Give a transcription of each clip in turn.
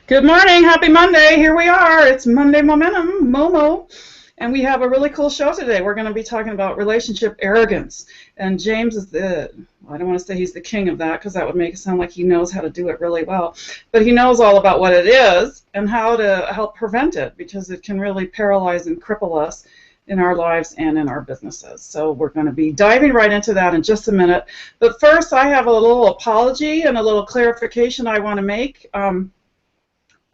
Good morning, happy Monday. Here we are. It's Monday Momentum, Momo. And we have a really cool show today. We're going to be talking about relationship arrogance. And James is I don't want to say he's the king of that because that would make it sound like he knows how to do it really well. But he knows all about what it is and how to help prevent it because it can really paralyze and cripple us in our lives and in our businesses. So we're going to be diving right into that in just a minute. But first, I have a little apology and a little clarification I want to make.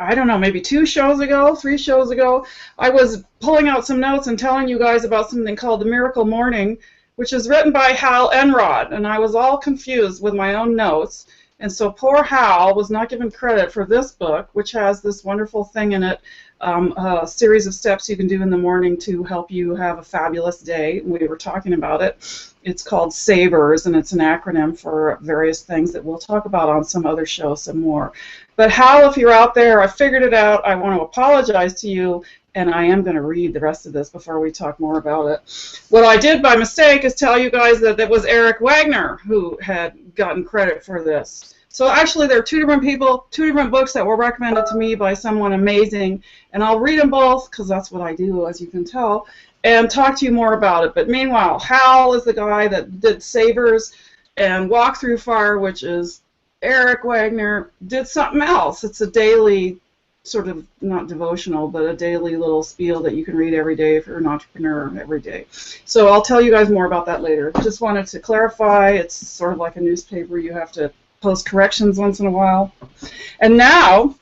I don't know, maybe 3 shows ago, I was pulling out some notes and telling you guys about something called The Miracle Morning, which is written by Hal Enrod, and I was all confused with my own notes. And so poor Hal was not given credit for this book, which has this wonderful thing in it, a series of steps you can do in the morning to help you have a fabulous day. We were talking about it. It's called SAVERS, and it's an acronym for various things that we'll talk about on some other show some more. But Hal, if you're out there, I figured it out. I want to apologize to you, and I am going to read the rest of this before we talk more about it. What I did by mistake is tell you guys that it was Eric Wagner who had gotten credit for this. So actually there are 2 different people, 2 different books that were recommended to me by someone amazing, and I'll read them both because that's what I do, as you can tell, and talk to you more about it. But meanwhile, Hal is the guy that did Savers and Walk Through Fire, which is Eric Wagner did something else. It's a daily sort of, not devotional, but a daily little spiel that you can read every day if you're an entrepreneur every day. So I'll tell you guys more about that later. Just wanted to clarify, it's sort of like a newspaper. You have to post corrections once in a while. And now,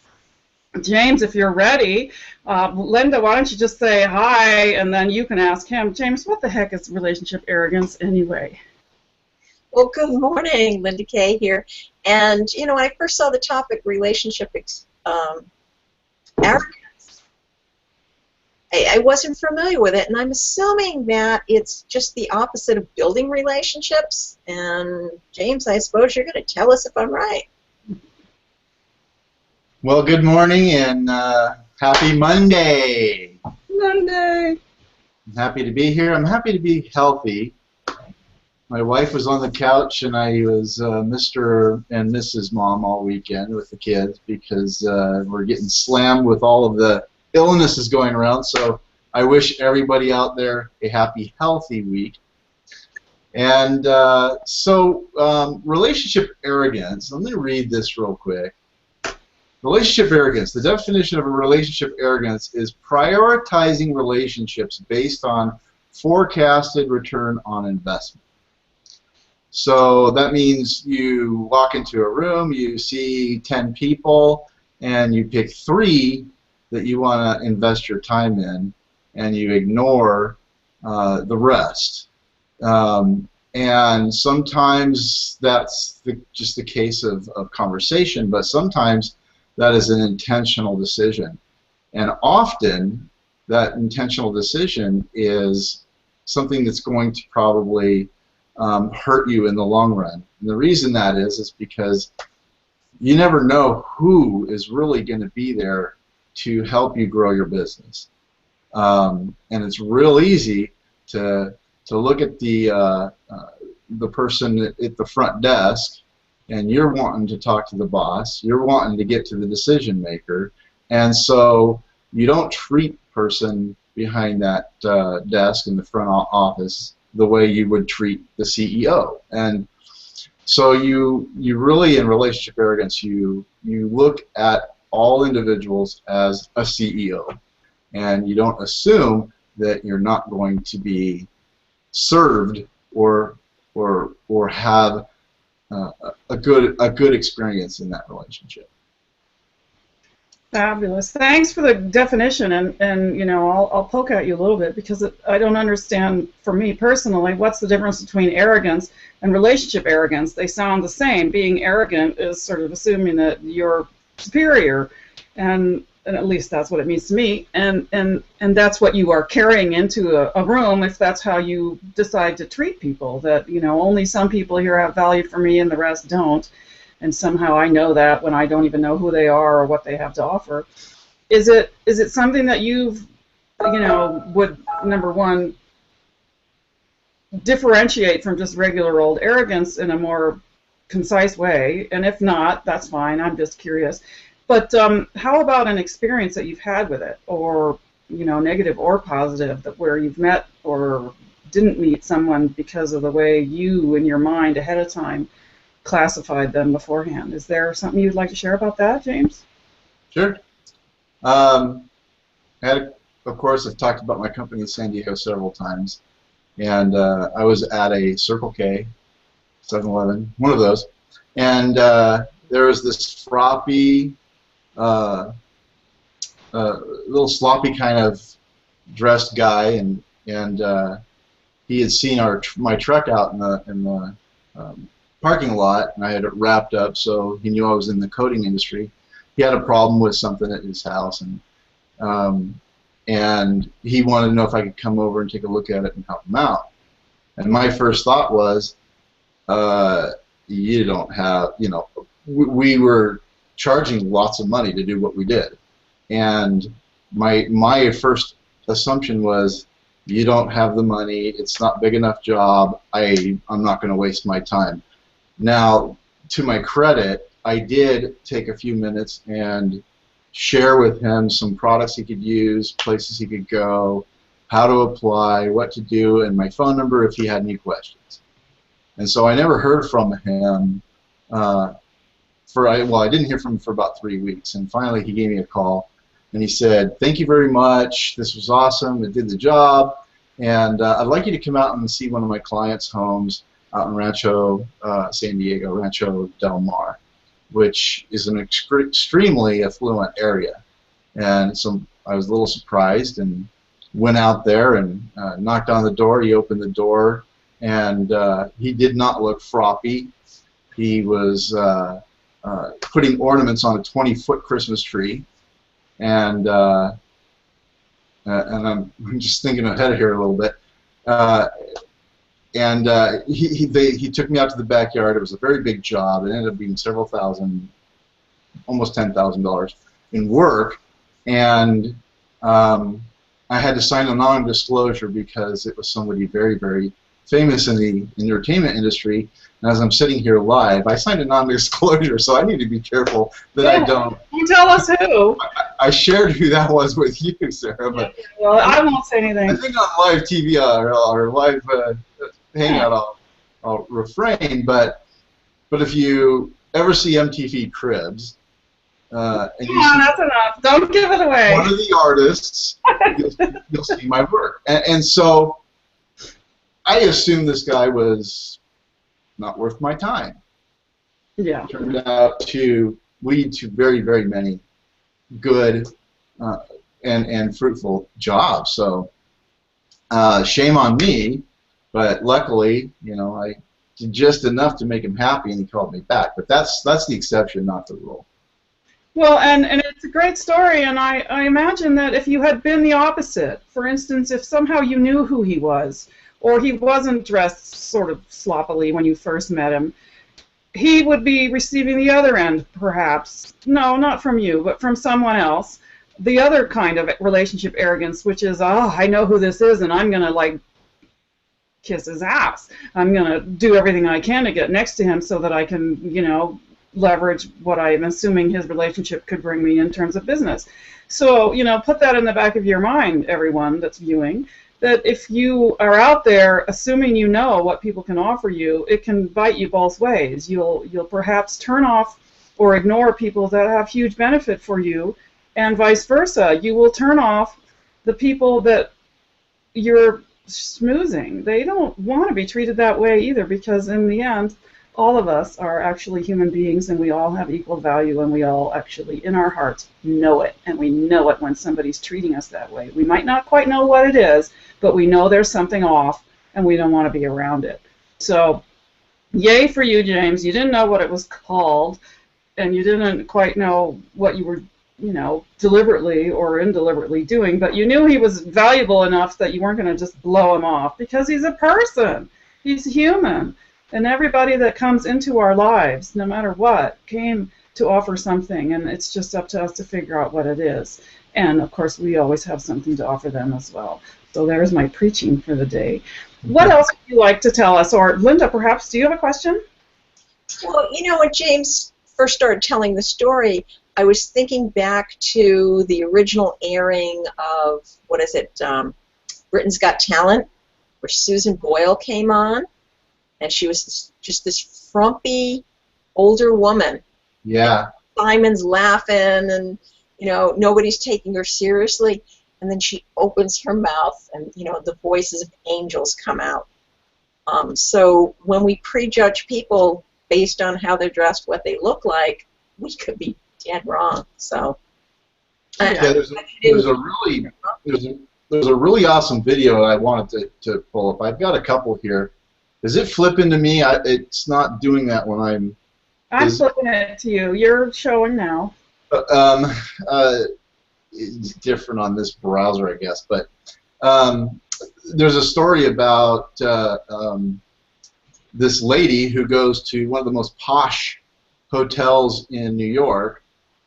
James, if you're ready, Linda, why don't you just say hi, and then you can ask him, James, what the heck is relationship arrogance anyway? Well, good morning, Linda Kay here. And, when I first saw the topic, relationship arrogance, I wasn't familiar with it, and I'm assuming that it's just the opposite of building relationships. And, James, I suppose you're going to tell us if I'm right. Well, good morning and happy Monday. Monday. I'm happy to be here. I'm happy to be healthy. My wife was on the couch, and I was Mr. and Mrs. Mom all weekend with the kids because we're getting slammed with all of the illnesses going around. So I wish everybody out there a happy, healthy week. And relationship arrogance, let me read this real quick. Relationship arrogance. The definition of a relationship arrogance is prioritizing relationships based on forecasted return on investment. So that means you walk into a room, you see 10 people, and you pick 3 that you want to invest your time in, and you ignore the rest. And sometimes that's just the case of conversation, but sometimes that is an intentional decision. And often that intentional decision is something that's going to probably hurt you in the long run. And the reason that is because you never know who is really going to be there to help you grow your business. And it's real easy to look at the person at the front desk, and you're wanting to talk to the boss, you're wanting to get to the decision maker, and so you don't treat the person behind that desk in the front office the way you would treat the CEO. And so you really, in relationship arrogance, you look at all individuals as a CEO, and you don't assume that you're not going to be served or have a good experience in that relationship. Fabulous. Thanks for the definition, and I'll poke at you a little bit because I don't understand, for me personally, what's the difference between arrogance and relationship arrogance. They sound the same. Being arrogant is sort of assuming that you're superior, and at least that's what it means to me, and that's what you are carrying into a room if that's how you decide to treat people, that only some people here have value for me and the rest don't. And somehow I know that when I don't even know who they are or what they have to offer. Is it something that you've, would, number one, differentiate from just regular old arrogance in a more concise way? And if not, that's fine, I'm just curious. But how about an experience that you've had with it, or negative or positive, that where you've met or didn't meet someone because of the way you, in your mind ahead of time, classified them beforehand? Is there something you'd like to share about that, James? Sure. Of course, I've talked about my company in San Diego several times, and I was at a Circle K, 7-Eleven, one of those, and there was this sloppy, little sloppy kind of dressed guy, and he had seen my truck out in the parking lot, and I had it wrapped up, so he knew I was in the coating industry. He had a problem with something at his house, and he wanted to know if I could come over and take a look at it and help him out. And my first thought was, you don't have, we were charging lots of money to do what we did, and my first assumption was, you don't have the money, it's not big enough job, I'm not going to waste my time. Now, to my credit, I did take a few minutes and share with him some products he could use, places he could go, how to apply, what to do, and my phone number if he had any questions. And so I never heard from him I didn't hear from him for about 3 weeks, and finally he gave me a call, and he said, "Thank you very much, this was awesome, it did the job, and I'd like you to come out and see one of my clients' homes out in Rancho, San Diego, Rancho Del Mar, which is an extremely affluent area." And so I was a little surprised and went out there and knocked on the door. He opened the door, and he did not look froppy. He was putting ornaments on a 20-foot Christmas tree, and I'm just thinking ahead here a little bit. He took me out to the backyard. It was a very big job. It ended up being several thousand, almost $10,000 in work, and I had to sign a non-disclosure because it was somebody very, very famous in the entertainment industry. And as I'm sitting here live, I signed a non-disclosure, so I need to be careful that I don't. You tell us who. I shared who that was with you, Sarah, but well, I won't say anything. I think on live TV or live hangout, I'll refrain. But if you ever see MTV Cribs, and Come on, that's enough. Don't give it away. One of the artists, you'll see my work, and so I assumed this guy was not worth my time. Yeah. It turned out to lead to very, very many good and fruitful jobs. So shame on me, but luckily, I did just enough to make him happy, and he called me back. But that's the exception, not the rule. Well, and it's a great story, and I imagine that if you had been the opposite, for instance, if somehow you knew who he was, or he wasn't dressed sort of sloppily when you first met him, he would be receiving the other end, perhaps. No, not from you, but from someone else. The other kind of relationship arrogance, which is, oh, I know who this is, and I'm going to, like, kiss his ass. I'm going to do everything I can to get next to him so that I can, leverage what I'm assuming his relationship could bring me in terms of business. So, put that in the back of your mind, everyone that's viewing, that if you are out there assuming you know what people can offer you, it can bite you both ways. You'll perhaps turn off or ignore people that have huge benefit for you, and vice versa. You will turn off the people that you're schmoozing. They don't want to be treated that way either, because in the end, all of us are actually human beings, and we all have equal value, and we all actually, in our hearts, know it. And we know it when somebody's treating us that way. We might not quite know what it is, but we know there's something off, and we don't want to be around it. So, yay for you, James. You didn't know what it was called, and you didn't quite know what you were, deliberately or indeliberately doing, but you knew he was valuable enough that you weren't going to just blow him off, because he's a person. He's human. And everybody that comes into our lives, no matter what, came to offer something, and it's just up to us to figure out what it is. And, of course, we always have something to offer them as well. So there's my preaching for the day. What else would you like to tell us? Or, Linda, perhaps, do you have a question? Well, when James first started telling the story, I was thinking back to the original airing of, what is it, Britain's Got Talent, where Susan Boyle came on, and she was just this frumpy older woman. Yeah. Simon's laughing, and nobody's taking her seriously, and then she opens her mouth, and the voices of angels come out. So when we prejudge people based on how they're dressed, what they look like, we could be dead wrong. So yeah, there's a really awesome video I wanted to pull up. I've got a couple here. Does it flip into me? It's not doing that when I'm flipping it to you. You're showing now. It's different on this browser, I guess. But there's a story about this lady who goes to one of the most posh hotels in New York,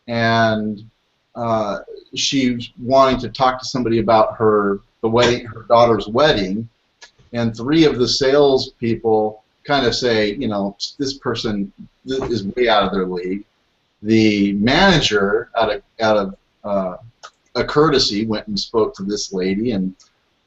and she's wanting to talk to somebody about her daughter's wedding, and 3 of the salespeople kind of say, this person is way out of their league. The manager, out of a courtesy, went and spoke to this lady, and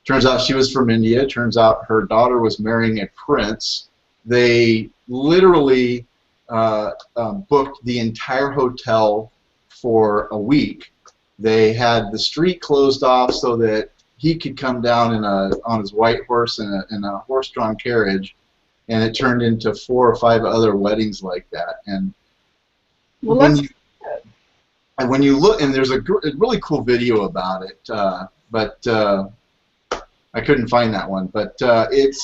turns out she was from India. Turns out her daughter was marrying a prince. They literally booked the entire hotel for a week. They had the street closed off so that he could come down on his white horse in a horse-drawn carriage, and it turned into 4 or 5 other weddings like that. And when you look, and there's a really cool video about it, but I couldn't find that one. But it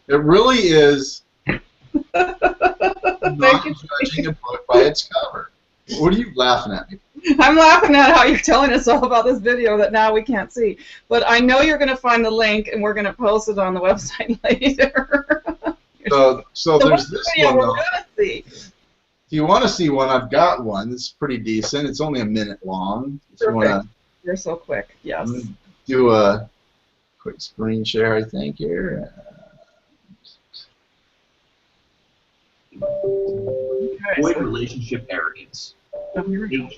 really is not judging a book by its cover. What are you laughing at me? I'm laughing at how you're telling us all about this video that now we can't see. But I know you're going to find the link, and we're going to post it on the website later. So there's this one, though. We're going to see. If you want to see one, I've got one. It's pretty decent. It's only a minute long. Perfect. You're so quick. Yes. Do a quick screen share, I think, here. Avoid relationship arrogance. Danger.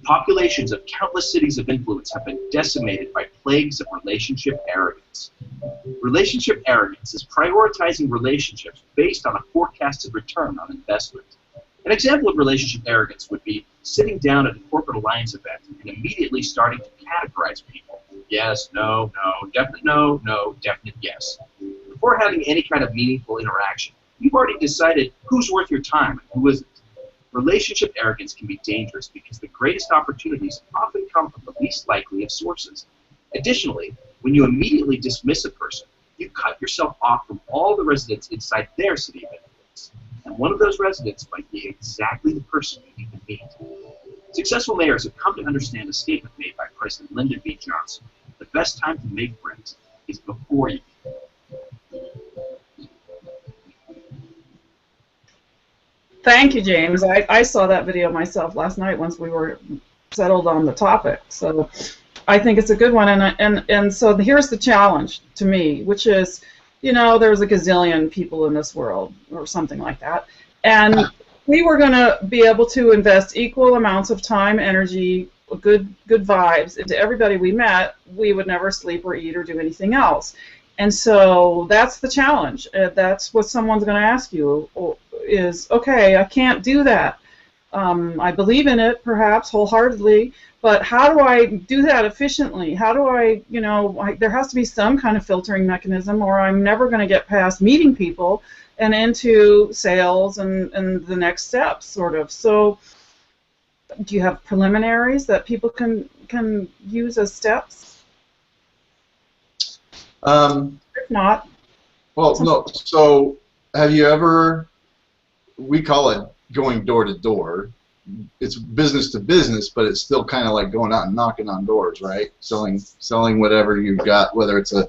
Populations of countless cities of influence have been decimated by plagues of relationship arrogance. Relationship arrogance is prioritizing relationships based on a forecasted return on investment. An example of relationship arrogance would be sitting down at a corporate alliance event and immediately starting to categorize people. Yes, no, no, definite no, no, definite yes. Before having any kind of meaningful interaction, you've already decided who's worth your time and who isn't. Relationship arrogance can be dangerous because the greatest opportunities often come from the least likely of sources. Additionally, when you immediately dismiss a person, you cut yourself off from all the residents inside their city of influence. And one of those residents might be exactly the person you need to meet. Successful mayors have come to understand a statement made by President Lyndon B. Johnson. The best time to make friends is before you meet them. Thank you, James. I saw that video myself last night once we were settled on the topic. So I think it's a good one. And so here's the challenge to me, which is, there's a gazillion people in this world or something like that. And we were going to be able to invest equal amounts of time, energy, good vibes into everybody we met. We would never sleep or eat or do anything else. And so that's the challenge. That's what someone's going to ask you is, okay, I can't do that. I believe in it, perhaps, wholeheartedly, but how do I do that efficiently? How do I, there has to be some kind of filtering mechanism, or I'm never going to get past meeting people and into sales and the next steps, sort of. So do you have preliminaries that people can use as steps? If not. Well, no. So have you ever, we call it going door to door. It's business to business, but it's still kind of like going out and knocking on doors, right? Selling whatever you've got, whether it's a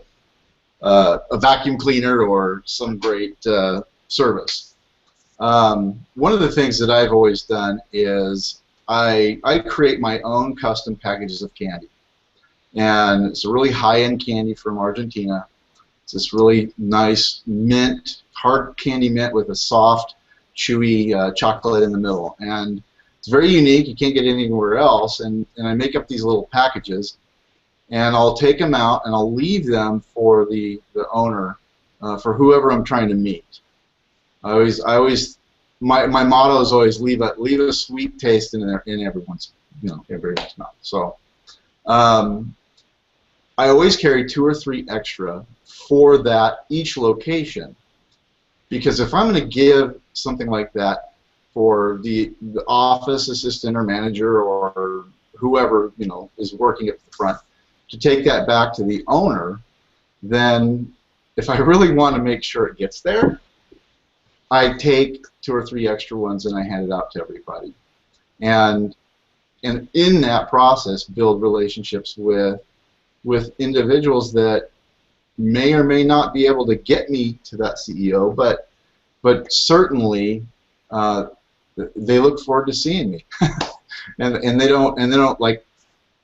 vacuum cleaner or some great service. One of the things that I've always done is I create my own custom packages of candy. And it's a really high-end candy from Argentina. It's this really nice mint, hard candy mint with a soft, chewy chocolate in the middle. And It's very unique. You can't get it anywhere else. And I make up these little packages, and I'll take them out and I'll leave them for the owner, for whoever I'm trying to meet. My motto is always leave a sweet taste in everyone's mouth. So I always carry 2 or 3 extra for that each location, because if I'm going to give something like that for the office assistant or manager or whoever is working at the front, to take that back to the owner, then if I really want to make sure it gets there, I take 2 or 3 extra ones and I hand it out to everybody, and in that process build relationships with individuals that may or may not be able to get me to that CEO, but certainly they look forward to seeing me, and they don't like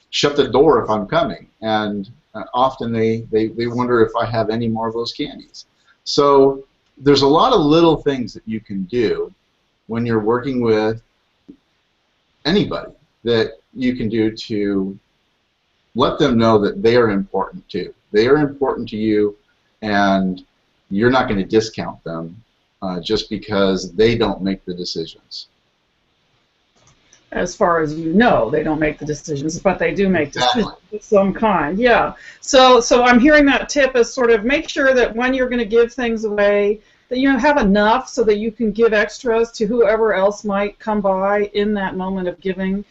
shut the door if I'm coming, and often they wonder if I have any more of those candies. So there's a lot of little things that you can do when you're working with anybody that you can do to let them know that they are important too. They are important to you, and you're not going to discount them just because they don't make the decisions. As far as you know, they don't make the decisions, but they do make decisions of some kind. Yeah. So I'm hearing that tip as sort of make sure that when you're going to give things away, that you have enough so that you can give extras to whoever else might come by in that moment of giving,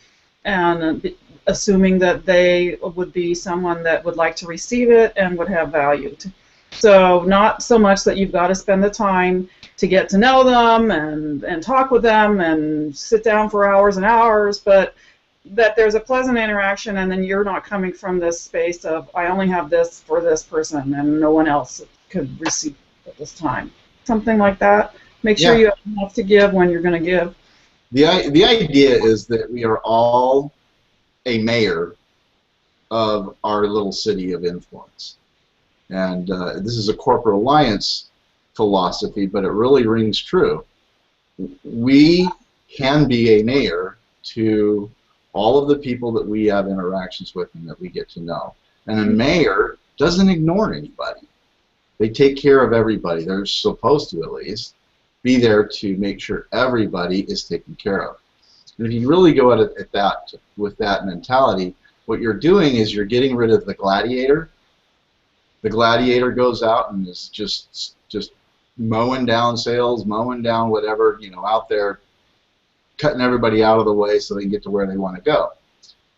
and assuming that they would be someone that would like to receive it and would have value. So not so much that you've got to spend the time to get to know them and talk with them and sit down for hours and hours, but that there's a pleasant interaction, and then you're not coming from this space of I only have this for this person and no one else could receive at this time. Something like that. Make sure you have enough to give when you're going to give. The idea is that we are all a mayor of our little city of influence. And this is a corporate alliance philosophy, but it really rings true. We can be a mayor to all of the people that we have interactions with and that we get to know. And a mayor doesn't ignore anybody. They take care of everybody. They're supposed to, at least, be there to make sure everybody is taken care of. And if you really go at it at that with that mentality, what you're doing is you're getting rid of the gladiator. The gladiator goes out and is just mowing down sales, mowing down whatever, out there, cutting everybody out of the way so they can get to where they want to go.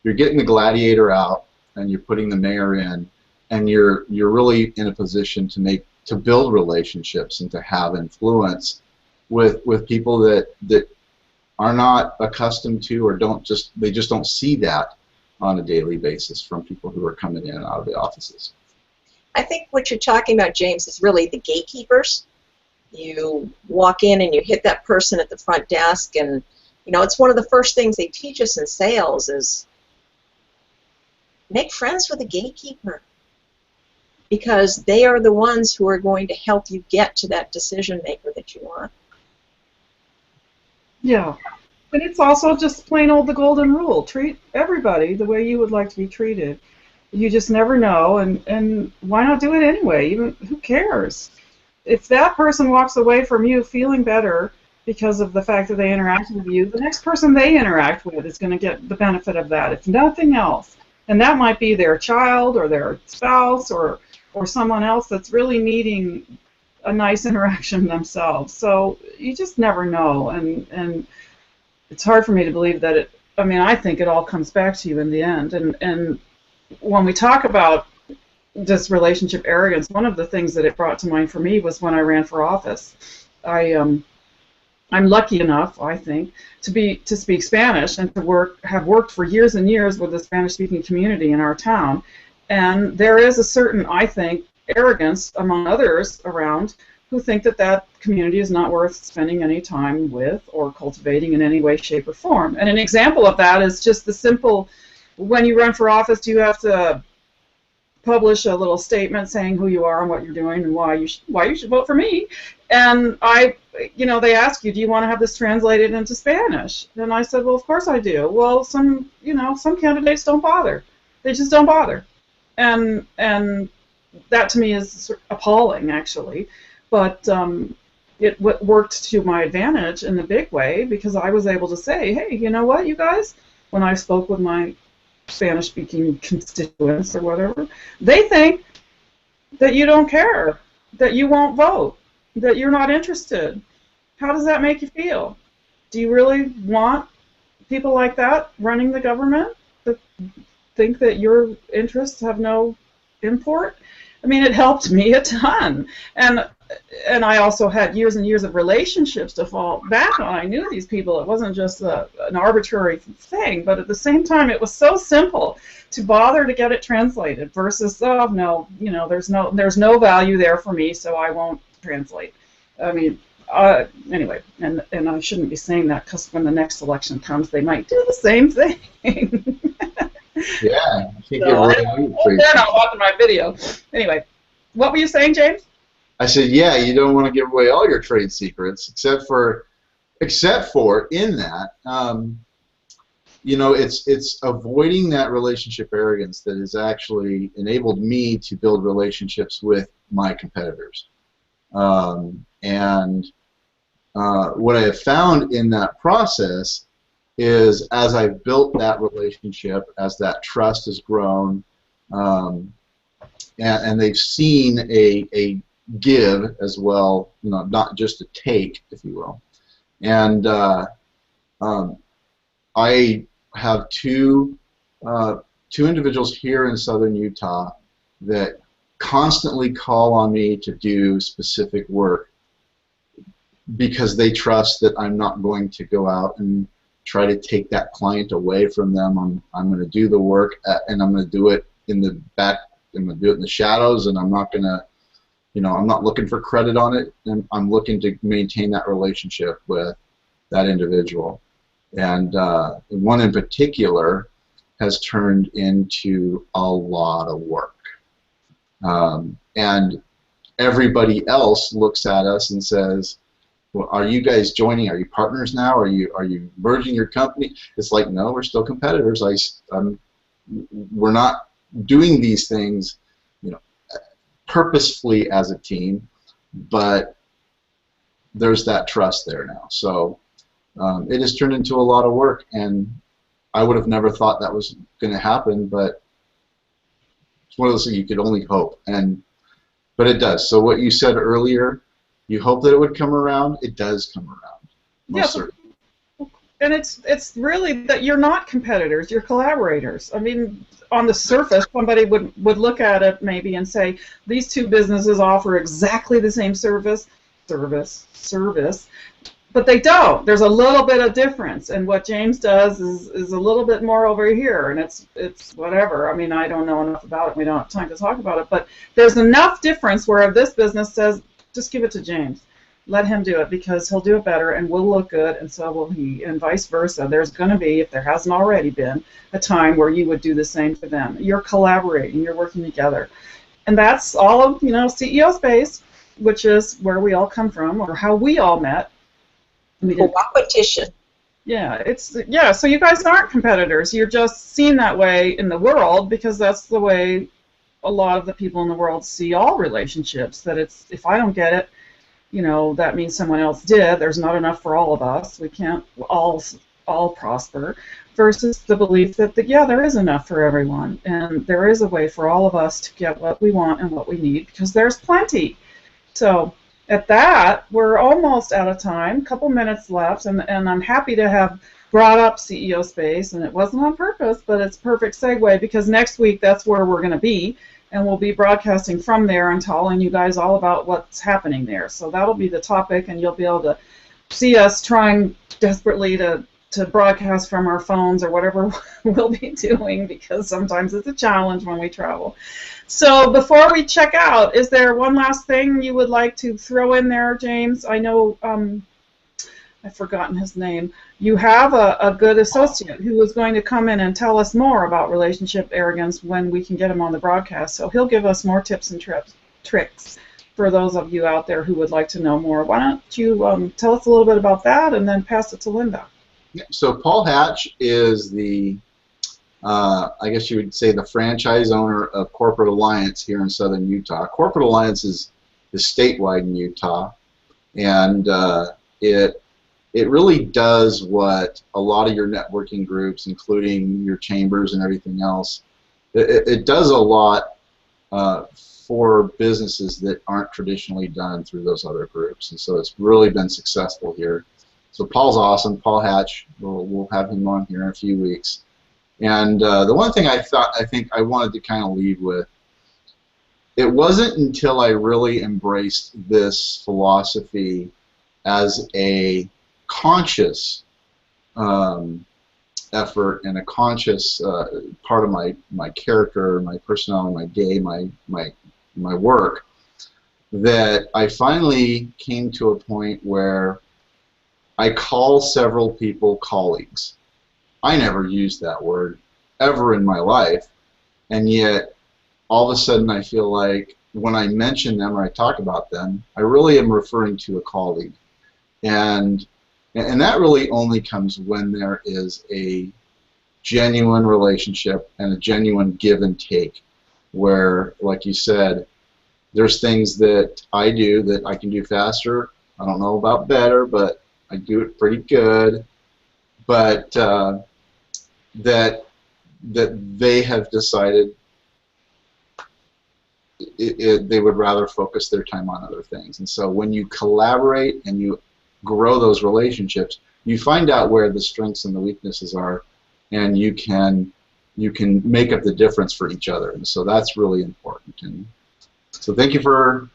You're getting the gladiator out, and you're putting the mayor in, and you're really in a position to build relationships and to have influence with people that are not accustomed to or they just don't see that on a daily basis from people who are coming in and out of the offices. I think what you're talking about, James, is really the gatekeepers. You walk in and you hit that person at the front desk, and it's one of the first things they teach us in sales is make friends with a gatekeeper, because they are the ones who are going to help you get to that decision maker that you want. Yeah, and it's also just plain old the golden rule. Treat everybody the way you would like to be treated. You just never know, and why not do it anyway? Even who cares? If that person walks away from you feeling better because of the fact that they interacted with you, the next person they interact with is going to get the benefit of that, if nothing else. And that might be their child or their spouse or someone else that's really needing a nice interaction themselves. So you just never know, and it's hard for me to believe that I think it all comes back to you in the end. And when we talk about this relationship arrogance, one of the things that it brought to mind for me was when I ran for office. I'm lucky enough, I think, to speak Spanish and to have worked for years and years with the Spanish-speaking community in our town. And there is a certain, I think, arrogance among others around who think that community is not worth spending any time with or cultivating in any way, shape, or form. And an example of that is just the simple, when you run for office, do you have to publish a little statement saying who you are and what you're doing and why you should vote for me. And they ask you, do you want to have this translated into Spanish? And I said, well, of course I do. Well, some candidates don't bother. They just don't bother. And that to me is appalling, actually. But it worked to my advantage in the big way, because I was able to say, hey, you know what, you guys, when I spoke with my Spanish-speaking constituents or whatever, they think that you don't care, that you won't vote, that you're not interested. How does that make you feel? Do you really want people like that running the government that think that your interests have no import? I mean, it helped me a ton. And I also had years and years of relationships to fall back on. I knew these people. It wasn't just an arbitrary thing, but at the same time, it was so simple to bother to get it translated versus, oh, no, there's no value there for me, so I won't translate. I mean, anyway, and I shouldn't be saying that, because when the next election comes, they might do the same thing. Yeah, I think they're not watching my video. Anyway, what were you saying, James? I said, yeah, you don't want to give away all your trade secrets, except for in that, it's avoiding that relationship arrogance that has actually enabled me to build relationships with my competitors. What I have found in that process is, as I've built that relationship, as that trust has grown, and they've seen a give as well, not just a take, if you will. And I have two individuals here in southern Utah that constantly call on me to do specific work because they trust that I'm not going to go out and try to take that client away from them. I'm going to do the work, and I'm going to do it in the back. I'm going to do it in the shadows, and I'm not going to, I'm not looking for credit on it, and I'm looking to maintain that relationship with that individual. And one in particular has turned into a lot of work. And everybody else looks at us and says, well, are you guys joining? Are you partners now? Are you merging your company? It's like, no, we're still competitors. We're not doing these things, purposefully as a team, but there's that trust there now. So it has turned into a lot of work, and I would have never thought that was going to happen, but it's one of those things you could only hope, but it does. So what you said earlier, you hope that it would come around. It does come around. Most certainly. And it's really that you're not competitors, you're collaborators. I mean, on the surface, somebody would look at it maybe and say, these two businesses offer exactly the same service, but they don't. There's a little bit of difference, and what James does is a little bit more over here, and it's whatever. I mean, I don't know enough about it. We don't have time to talk about it, but there's enough difference where this business says, just give it to James. Let him do it, because he'll do it better and we'll look good, and so will he, and vice versa. There's going to be, if there hasn't already been, a time where you would do the same for them. You're collaborating, you're working together. And that's all of, CEO space, which is where we all come from, or how we all met. Competition. Yeah, so you guys aren't competitors. You're just seen that way in the world, because that's the way a lot of the people in the world see all relationships, that it's, if I don't get it, that means someone else did. There's not enough for all of us. We can't all prosper. Versus the belief that, there is enough for everyone, and there is a way for all of us to get what we want and what we need, because there's plenty. So at that, we're almost out of time. A couple minutes left, and I'm happy to have brought up CEO Space, and it wasn't on purpose, but it's a perfect segue, because next week that's where we're going to be. And we'll be broadcasting from there and telling you guys all about what's happening there. So that'll be the topic, and you'll be able to see us trying desperately to broadcast from our phones or whatever we'll be doing, because sometimes it's a challenge when we travel. So before we check out, is there one last thing you would like to throw in there, James? I know I've forgotten his name. You have a good associate who is going to come in and tell us more about relationship arrogance when we can get him on the broadcast. So he'll give us more tips and tricks for those of you out there who would like to know more. Why don't you tell us a little bit about that and then pass it to Linda? So Paul Hatch is the, I guess you would say, the franchise owner of Corporate Alliance here in southern Utah. Corporate Alliance is statewide in Utah, and it really does what a lot of your networking groups, including your chambers and everything else, it does a lot for businesses that aren't traditionally done through those other groups, and so it's really been successful here. So Paul's awesome. Paul Hatch, we'll have him on here in a few weeks. And the one thing I think I wanted to kind of lead with, it wasn't until I really embraced this philosophy as a conscious effort and a conscious part of my character, my personality, my day, my work, that I finally came to a point where I call several people colleagues. I never used that word ever in my life, and yet all of a sudden I feel like when I mention them or I talk about them, I really am referring to a colleague. And that really only comes when there is a genuine relationship and a genuine give and take, where, like you said, there's things that I do that I can do faster. I don't know about better, but I do it pretty good. But that they have decided they would rather focus their time on other things. And so when you collaborate and you grow those relationships, you find out where the strengths and the weaknesses are, and you can make up the difference for each other. And so that's really important. And so thank you for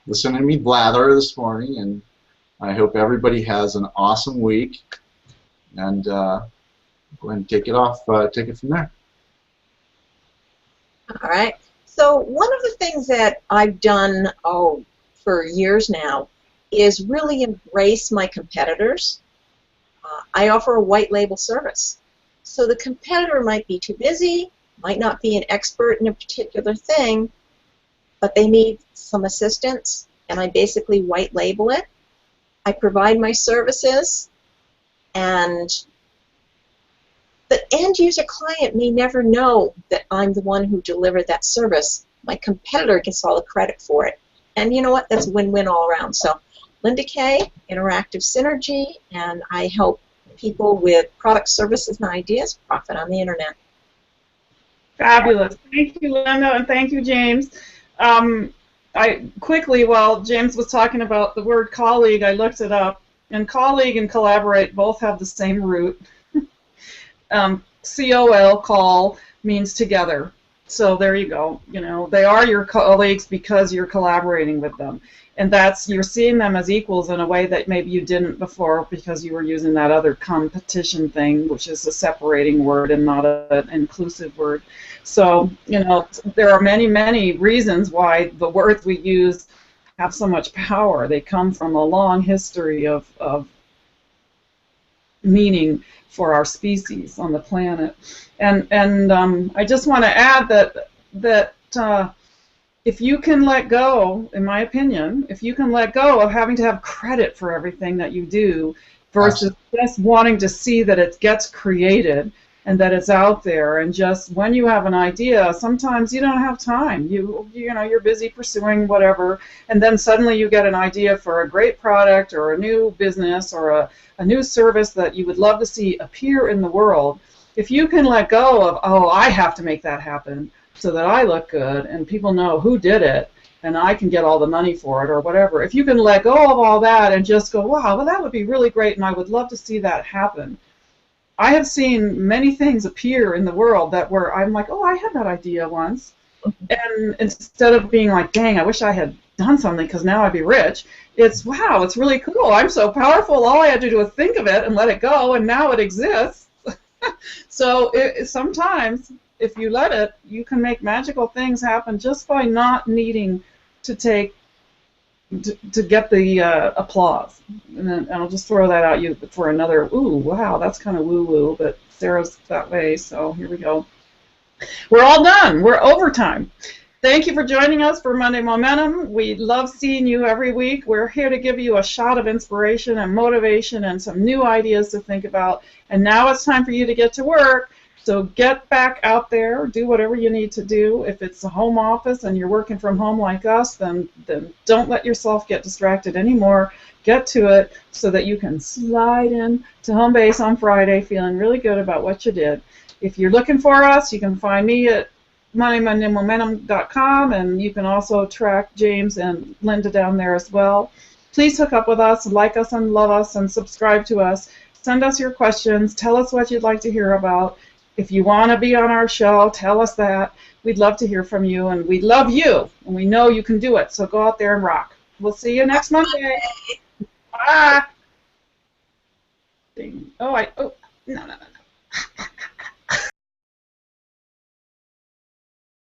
listening to me blather this morning, and I hope everybody has an awesome week. And go ahead and take it from there. All right. So one of the things that I've done for years now is really embrace my competitors. I offer a white label service. So the competitor might be too busy, might not be an expert in a particular thing, but they need some assistance, and I basically white label it. I provide my services, and the end user client may never know that I'm the one who delivered that service. My competitor gets all the credit for it. And you know what? That's a win-win all around. So Linda Kay, Interactive Synergy, and I help people with products, services, and ideas profit on the internet. Fabulous. Thank you, Linda, and thank you, James. Quickly, while James was talking about the word colleague, I looked it up, and colleague and collaborate both have the same root. COL, call, means together. So there you go. You know, they are your colleagues because you're collaborating with them. And you're seeing them as equals in a way that maybe you didn't before because you were using that other competition thing, which is a separating word and not an inclusive word. So, you know, there are many, many reasons why the words we use have so much power. They come from a long history of meaning for our species on the planet. And I just want to add that if you can let go, in my opinion, if you can let go of having to have credit for everything that you do versus just wanting to see that it gets created and that it's out there, and just when you have an idea, sometimes you don't have time. You know, you're busy pursuing whatever, and then suddenly you get an idea for a great product or a new business or a new service that you would love to see appear in the world. If you can let go of, oh, I have to make that happen so that I look good and people know who did it and I can get all the money for it or whatever, if you can let go of all that and just go, wow, well, that would be really great and I would love to see that happen. I have seen many things appear in the world that where I'm like, oh, I had that idea once. And instead of being like, dang, I wish I had done something because now I'd be rich, it's, wow, it's really cool. I'm so powerful. All I had to do was think of it and let it go, and now it exists. So sometimes, if you let it, you can make magical things happen just by not needing to take to get the applause. And I'll just throw that out you for another, ooh, wow, that's kind of woo-woo, but Sarah's that way, so here we go. We're all done. We're overtime. Thank you for joining us for Monday Momentum. We love seeing you every week. We're here to give you a shot of inspiration and motivation and some new ideas to think about. And now it's time for you to get to work. So get back out there, do whatever you need to do. If it's a home office and you're working from home like us, then don't let yourself get distracted anymore. Get to it so that you can slide in to home base on Friday feeling really good about what you did. If you're looking for us, you can find me at MondayMondayMomentum.com, and you can also track James and Linda down there as well. Please hook up with us, like us and love us, and subscribe to us. Send us your questions. Tell us what you'd like to hear about. If you want to be on our show, tell us that. We'd love to hear from you, and we love you, and we know you can do it. So go out there and rock. We'll see you next Monday. Bye. Oh, no.